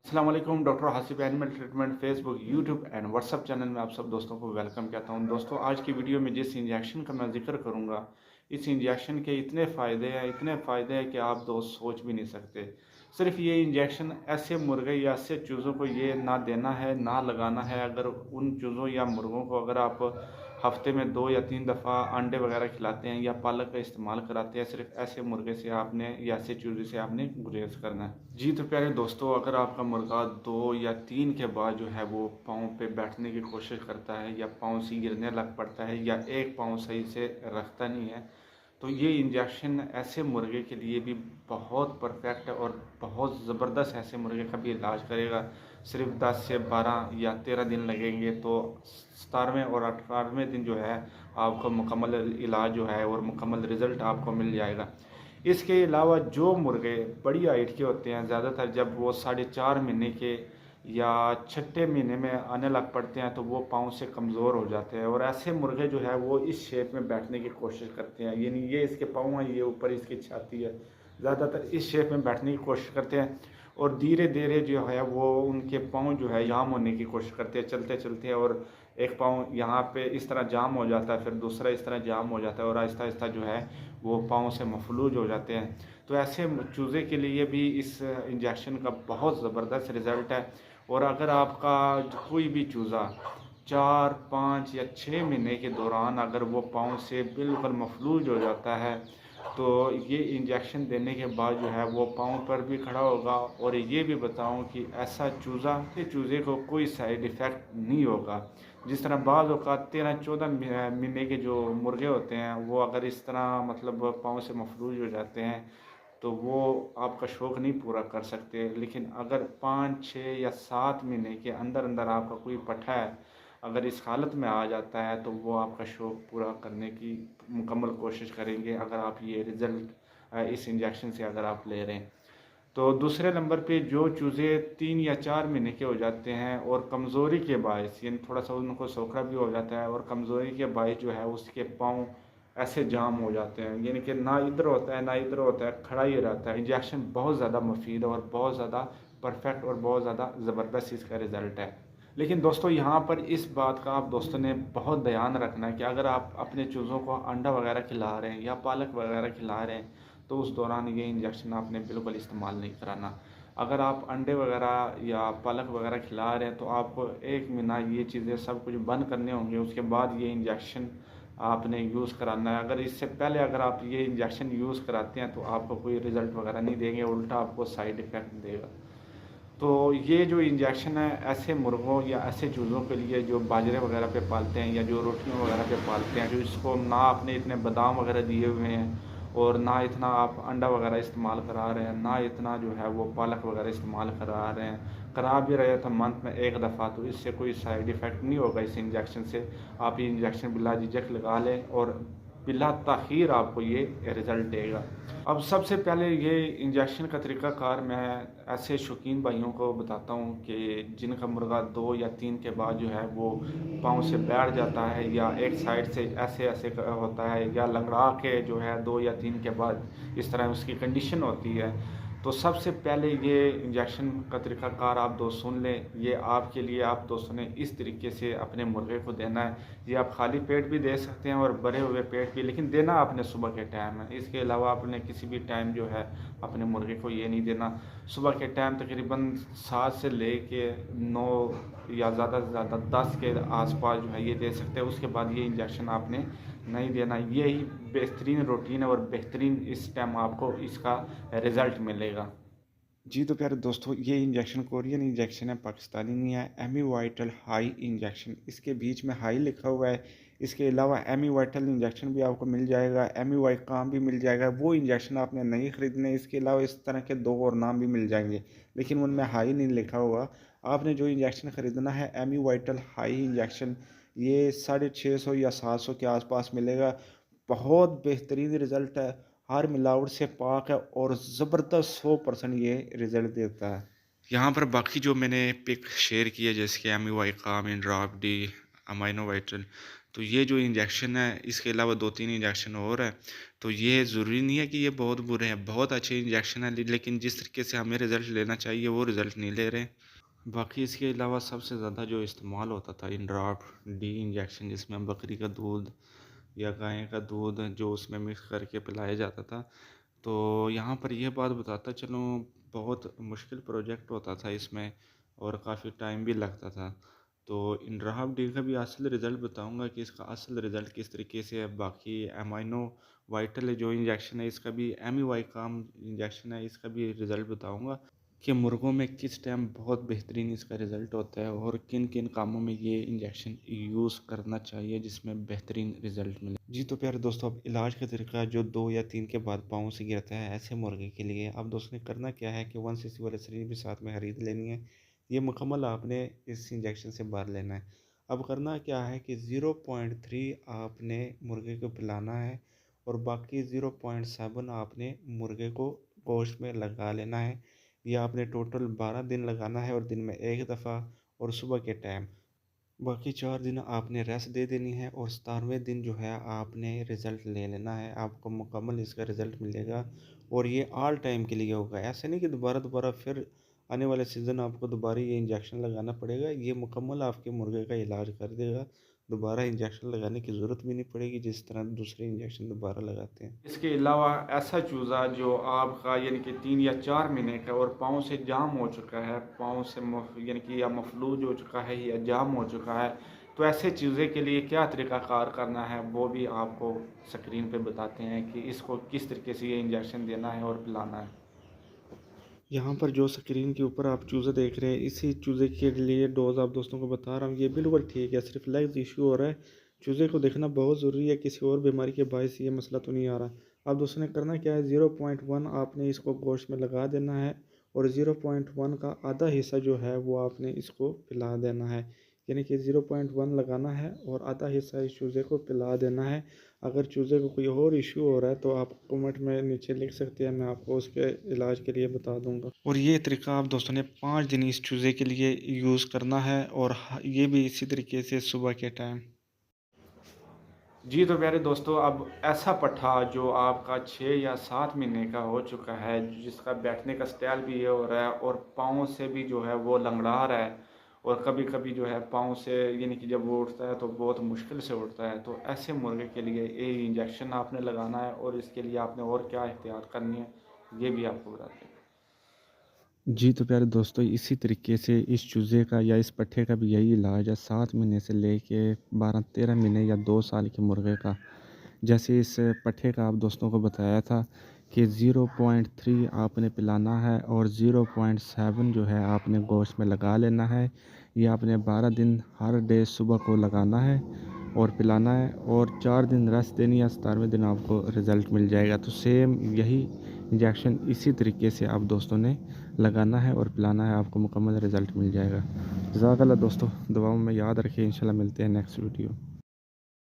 अस्सलाम वालेकुम। Doctor Hasif animal treatment Facebook, YouTube and WhatsApp channel में आप सब दोस्तों को वेलकम कहता हूं। दोस्तों, आज की वीडियो में जिस इंजेक्शन का मैं जिक्र करूंगा, इस इंजेक्शन के इतने फ़ायदे हैं कि आप दोस्त सोच भी नहीं सकते। सिर्फ ये इंजेक्शन ऐसे मुर्गे या ऐसे चूज़ों को ये ना देना है ना लगाना है। अगर उन चूज़ों या मुर्गों को अगर आप हफ्ते में 2 या 3 दफ़ा अंडे वगैरह खिलाते हैं या पालक का इस्तेमाल कराते हैं, सिर्फ ऐसे मुर्गे से आपने या ऐसे चूजे से आपने गुरेज करना है। जी तो प्यारे दोस्तों, अगर आपका मुर्गा 2 या 3 के बाद जो है वो पाँव पे बैठने की कोशिश करता है या पाँव से गिरने लग पड़ता है या एक पाँव सही से रखता नहीं है, तो ये इंजेक्शन ऐसे मुर्गे के लिए भी बहुत परफेक्ट है और बहुत ज़बरदस्त ऐसे मुर्गे का भी इलाज करेगा। सिर्फ 10 से 12 या 13 दिन लगेंगे, तो 17वें और 18वें दिन जो है आपको मुकम्मल इलाज जो है और मुकम्मल रिज़ल्ट आपको मिल जाएगा। इसके अलावा जो मुर्गे बड़ी हाइट के होते हैं, ज़्यादातर जब वो 4.5 महीने के या छठे महीने में आने लग पड़ते हैं तो वो पाँव से कमज़ोर हो जाते हैं और ऐसे मुर्गे जो है वो इस शेप में बैठने की कोशिश करते हैं। यानी ये इसके पाँव हैं, ये ऊपर इसकी छाती है, ज़्यादातर इस शेप में बैठने की कोशिश करते हैं और धीरे धीरे जो है वो उनके पाँव जो है जाम होने की कोशिश करते हैं चलते चलते, और एक पाँव यहाँ पे इस तरह जाम हो जाता है, फिर दूसरा इस तरह जाम हो जाता है और आहिस्ता आहिस्ता जो है वो पाँव से मफलूज हो जाते हैं। तो ऐसे चूज़े के लिए भी इस इंजेक्शन का बहुत ज़बरदस्त रिज़ल्ट है। और अगर आपका कोई भी चूज़ा 4, 5 या 6 महीने के दौरान अगर वो पाँव से बिल्कुल मफलूज हो जाता है, तो ये इंजेक्शन देने के बाद जो है वो पाँव पर भी खड़ा होगा। और ये भी बताऊं कि ऐसा चूज़े को कोई साइड इफ़ेक्ट नहीं होगा। जिस तरह बाज़ औक़ात 13-14 महीने के जो मुर्गे होते हैं वो अगर इस तरह मतलब पाँव से मफलूज हो जाते हैं तो वो आपका शौक़ नहीं पूरा कर सकते। लेकिन अगर 5, 6 या 7 महीने के अंदर अंदर आपका कोई पठा है अगर इस हालत में आ जाता है तो वो आपका शौक़ पूरा करने की मुकम्मल कोशिश करेंगे, अगर आप ये रिज़ल्ट इस इंजेक्शन से अगर आप ले रहे हैं। तो दूसरे नंबर पे जो चूज़े 3 या 4 महीने के हो जाते हैं और कमज़ोरी के बायस, यानी थोड़ा सा उनको सोखरा भी हो जाता है और कमज़ोरी के बायस जो है उसके पाँव ऐसे जाम हो जाते हैं, यानी कि ना इधर होता है ना इधर होता है, खड़ा ही रहता है। इंजेक्शन बहुत ज़्यादा मुफीद और बहुत ज़्यादा परफेक्ट और बहुत ज़्यादा ज़बरदस्त इसका रिज़ल्ट है। लेकिन दोस्तों, यहाँ पर इस बात का आप दोस्तों ने बहुत ध्यान रखना है कि अगर आप अपने चूज़ों को अंडा वगैरह खिला रहे हैं या पालक वगैरह खिला रहे हैं तो उस दौरान ये इंजेक्शन आपने बिल्कुल इस्तेमाल नहीं कराना। अगर आप अंडे वगैरह या पालक वगैरह खिला रहे हैं तो आपको 1 महीना ये चीज़ें सब कुछ बंद करने होंगे, उसके बाद ये इंजेक्शन आपने यूज़ कराना है। अगर इससे पहले अगर आप ये इंजेक्शन यूज़ कराते हैं तो आपको कोई रिज़ल्ट वगैरह नहीं देंगे, उल्टा आपको साइड इफ़ेक्ट देगा। तो ये जो इंजेक्शन है ऐसे मुर्गों या ऐसे चूज़ों के लिए जो बाजरे वगैरह पे पालते हैं या जो रोटियों वगैरह पे पालते हैं, जो इसको ना आपने इतने बादाम वगैरह दिए हुए हैं और ना इतना आप अंडा वगैरह इस्तेमाल करा रहे हैं, ना इतना जो है वो पालक वगैरह इस्तेमाल करा रहे हैं, करा भी रहे तो मंथ में 1 दफ़ा, तो इससे कोई साइड इफ़ेक्ट नहीं होगा इस इंजेक्शन से। आप ये इंजेक्शन बिला झिझक लगा लें और बिला ताख़ीर आपको ये रिज़ल्ट देगा। अब सबसे पहले ये इंजेक्शन का तरीक़ाकार मैं ऐसे शौकीन भाइयों को बताता हूँ कि जिनका मुर्गा 2 या 3 के बाद जो है वो पाँव से बैठ जाता है या एक साइड से ऐसे होता है या लंगड़ा के जो है 2 या 3 के बाद इस तरह उसकी कंडीशन होती है। तो सबसे पहले ये इंजेक्शन का तरीक़ाकार आप दोस्त सुन लें। ये आपके लिए आप दोस्तों ने इस तरीके से अपने मुर्गे को देना है। ये आप खाली पेट भी दे सकते हैं और भरे हुए पेट भी, लेकिन देना आपने सुबह के टाइम है। इसके अलावा आपने किसी भी टाइम जो है अपने मुर्गे को ये नहीं देना। सुबह के टाइम तकरीबन 7 से लेके 9 या ज़्यादा से ज़्यादा 10 के आसपास जो है ये दे सकते हैं। उसके बाद ये इंजेक्शन आपने नहीं देना। यही बेहतरीन रूटीन है और बेहतरीन इस टाइम आपको इसका रिज़ल्ट मिलेगा। जी तो प्यारे दोस्तों, ये इंजेक्शन कोरियन इंजेक्शन है, पाकिस्तानी नहीं है। एमी वाइटल हाई इंजेक्शन, इसके बीच में हाई लिखा हुआ है। इसके अलावा एमी वाइटल इंजेक्शन भी आपको मिल जाएगा, एमी वाइट काम भी मिल जाएगा। वो इंजेक्शन आपने नहीं ख़रीदने। इसके अलावा इस तरह के 2 और नाम भी मिल जाएंगे, लेकिन उनमें हाई नहीं लिखा होगा। आपने जो इंजेक्शन ख़रीदना है एमी वाइटल हाई इंजेक्शन, ये 650 या 700 के आसपास मिलेगा। बहुत बेहतरीन रिज़ल्ट है, हर मिलावट से पाक है और ज़बरदस्त 100% ये रिज़ल्ट देता है। यहाँ पर बाकी जो मैंने पिक शेयर की है जैसे कि एमी वाई काम, इंड्राफ डी, अमाइनो वाइटल, तो ये जो इंजेक्शन है, इसके अलावा 2-3 इंजेक्शन और है। तो ये ज़रूरी नहीं है कि ये बहुत बुरे हैं, बहुत अच्छे इंजेक्शन है, लेकिन जिस तरीके से हमें रिज़ल्ट लेना चाहिए वो रिज़ल्ट नहीं ले रहे। बाकी इसके अलावा सबसे ज़्यादा जो इस्तेमाल होता था इंड्राफ्ट डी इंजेक्शन, जिसमें बकरी का दूध या गाय का दूध जो उसमें मिक्स करके पिलाया जाता था। तो यहाँ पर यह बात बताता चलूँ, बहुत मुश्किल प्रोजेक्ट होता था इसमें और काफ़ी टाइम भी लगता था। तो इंड्राफ्ट डी का भी असल रिज़ल्ट बताऊँगा कि इसका असल रिज़ल्ट किस तरीके से है। बाकी एमाइनो वाइटल जो इंजेक्शन है इसका भी, एमी काम इंजेक्शन है इसका भी रिज़ल्ट बताऊँगा कि मुर्गों में किस टाइम बहुत बेहतरीन इसका रिज़ल्ट होता है और किन किन कामों में ये इंजेक्शन यूज़ करना चाहिए जिसमें बेहतरीन रिज़ल्ट मिले। जी तो प्यारे दोस्तों, अब इलाज का तरीका जो 2 या 3 के बाद पाँव से गिरता है ऐसे मुर्गे के लिए, अब दोस्तों ने करना क्या है कि 1 सीसी वाली सरी भी साथ में खरीद लेनी है। ये मुकम्मल आपने इस इंजेक्शन से भर लेना है। अब करना क्या है कि 0.3 आपने मुर्गे को पिलाना है और बाकी 0.7 आपने मुर्गे को गोश्त में लगा लेना है। ये आपने टोटल 12 दिन लगाना है और दिन में एक दफ़ा और सुबह के टाइम। बाकी 4 दिन आपने रेस्ट दे देनी है और 17वें दिन जो है आपने रिज़ल्ट ले लेना है। आपको मुकम्मल इसका रिज़ल्ट मिलेगा और ये ऑल टाइम के लिए होगा। ऐसा नहीं कि दोबारा दोबारा फिर आने वाले सीज़न आपको दोबारा ये इंजेक्शन लगाना पड़ेगा। ये मुकम्मल आपके मुर्गे का इलाज कर देगा। दोबारा इंजेक्शन लगाने की ज़रूरत भी नहीं पड़ेगी, जिस तरह दूसरे इंजेक्शन दोबारा लगाते हैं। इसके अलावा ऐसा चूज़ा जो आपका यानी कि 3 या 4 महीने का और पाँव से जाम हो चुका है, पाँव से यानी कि या मफलूज हो चुका है या जाम हो चुका है, तो ऐसे चूज़े के लिए क्या तरीक़ाकार करना है वो भी आपको स्क्रीन पे बताते हैं कि इसको किस तरीके से ये इंजेक्शन देना है और पिलाना है। यहाँ पर जो स्क्रीन के ऊपर आप चूज़ा देख रहे हैं, इसी चूज़े के लिए डोज़ आप दोस्तों को बता रहा हूँ। ये बिल्कुल ठीक है, सिर्फ लेग्स इशू हो रहा है। चूज़े को देखना बहुत ज़रूरी है, किसी और बीमारी के बायस ये मसला तो नहीं आ रहा। अब दोस्तों ने करना क्या है, 0.1 आपने इसको गोश्त में लगा देना है और 0.1 का आधा हिस्सा जो है वो आपने इसको पिला देना है। यानी कि 0.1 लगाना है और आधा हिस्सा इस चूज़े को पिला देना है। अगर चूज़े को कोई और इशू हो रहा है तो आप कमेंट में नीचे लिख सकते हैं, मैं आपको उसके इलाज के लिए बता दूंगा। और ये तरीका आप दोस्तों ने 5 दिन इस चूज़े के लिए यूज़ करना है और ये भी इसी तरीके से सुबह के टाइम। जी तो प्यारे दोस्तों, अब ऐसा पट्ठा जो आपका 6 या 7 महीने का हो चुका है, जिसका बैठने का स्टाइल भी ये हो रहा है और पाँव से भी जो है वो लंगड़ा रहा है और कभी-कभी जो है पाँव से यानी कि जब वो उठता है तो बहुत मुश्किल से उठता है। तो ऐसे मुर्गे के लिए ये इंजेक्शन आपने लगाना है और इसके लिए आपने और क्या एहतियात करनी है, ये भी आपको बताते हैं। जी तो प्यारे दोस्तों, इसी तरीके से इस चूज़े का या इस पट्ठे का भी यही इलाज है, 7 महीने से लेके 12-13 महीने या 2 साल के मुर्गे का। जैसे इस पट्ठे का आप दोस्तों को बताया था कि 0.3 आपने पिलाना है और 0.7 जो है आपने गोश्त में लगा लेना है। ये आपने 12 दिन हर डे सुबह को लगाना है और पिलाना है और 4 दिन रेस्ट देनी है, 17वें दिन आपको रिज़ल्ट मिल जाएगा। तो सेम यही इंजेक्शन इसी तरीके से आप दोस्तों ने लगाना है और पिलाना है, आपको मुकम्मल रिज़ल्ट मिल जाएगा। जज़ाकल्लाह दोस्तों, दुआओं में याद रखिए। इंशाल्लाह मिलते हैं नेक्स्ट वीडियो।